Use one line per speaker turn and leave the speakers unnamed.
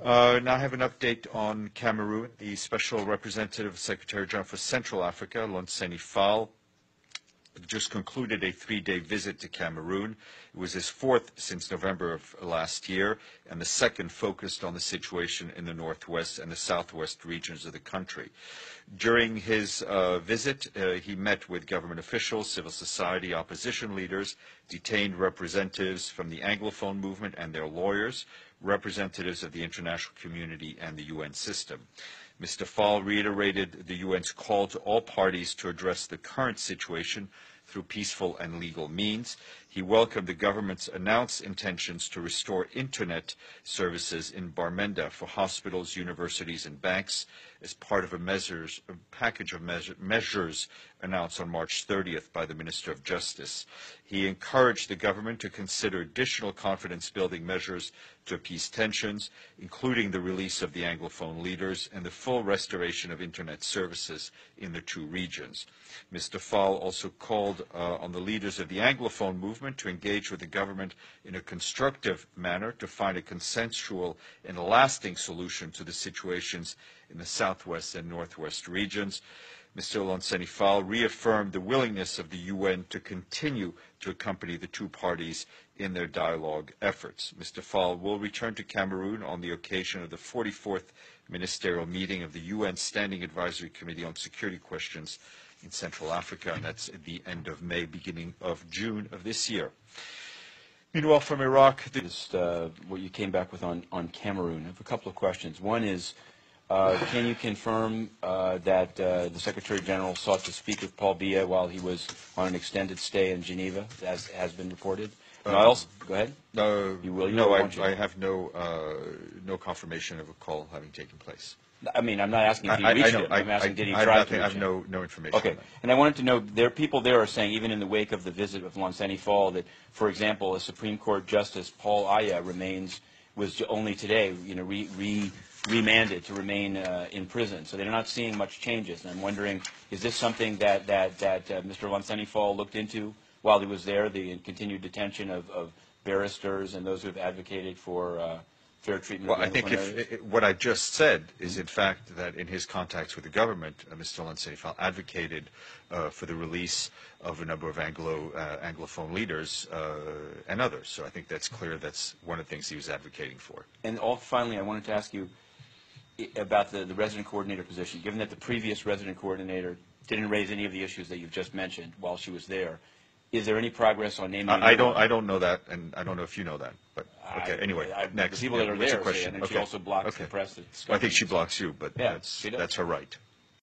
Now I have an update on Cameroon. The Special Representative Secretary General for Central Africa, Lonseni Fall, just concluded a 3-day visit to Cameroon. It was his fourth since November of last year, and the second focused on the situation in the northwest and the southwest regions of the country. During his visit, he met with government officials, civil society, opposition leaders, detained representatives from the Anglophone movement and their lawyers, representatives of the international community and the UN system. Mr. Fall reiterated the UN's call to all parties to address the current situation through peaceful and legal means. He welcomed the government's announced intentions to restore internet services in Bamenda for hospitals, universities, and banks as part of a package of measures announced on March 30th by the Minister of Justice. He encouraged the government to consider additional confidence-building measures to appease tensions, including the release of the Anglophone leaders and the full restoration of internet services in the two regions. Mr. Fall also called on the leaders of the Anglophone movement to engage with the government in a constructive manner to find a consensual and lasting solution to the situations in the southwest and northwest regions. Mr. Lonseni Fall reaffirmed the willingness of the UN to continue to accompany the two parties in their dialogue efforts. Mr. Fall will return to Cameroon on the occasion of the 44th ministerial meeting of the UN Standing Advisory Committee on Security Questions in Central Africa, and that's at the end of May, beginning of June of this year. Meanwhile, from Iraq,
what you came back with on Cameroon. I have a couple of questions. One is, can you confirm that the Secretary General sought to speak with Paul Biya while he was on an extended stay in Geneva, as has been reported? And I also, go ahead. You will.
No, I have no confirmation of a call having taken place.
I mean, I'm not asking if he reached him. I'm asking, did he try to reach him?
I have no information.
Okay. And I wanted to know, people there are saying, even in the wake of the visit of Lonseni Fall, that, for example, a Supreme Court Justice Paul Aya was only today, remanded to remain in prison. So they're not seeing much changes. And I'm wondering, is this something that Mr. Lonseni Fall looked into while he was there, the continued detention of barristers and those who have advocated for fair treatment?
Well, I think what I just said is, in fact, that in his contacts with the government, Mr. Lonseni Fall advocated for the release of a number of Anglophone leaders and others. So I think that's clear. That's one of the things he was advocating for.
And finally, I wanted to ask you about the resident coordinator position. Given that the previous resident coordinator didn't raise any of the issues that you've just mentioned while she was there, is there any progress on naming?
I don't know that, and I don't know if you know that. But okay, anyway, next.
The people that are there
question.
say, and then she also blocks the press.
Well, I think she blocks you, but
yeah,
that's her right.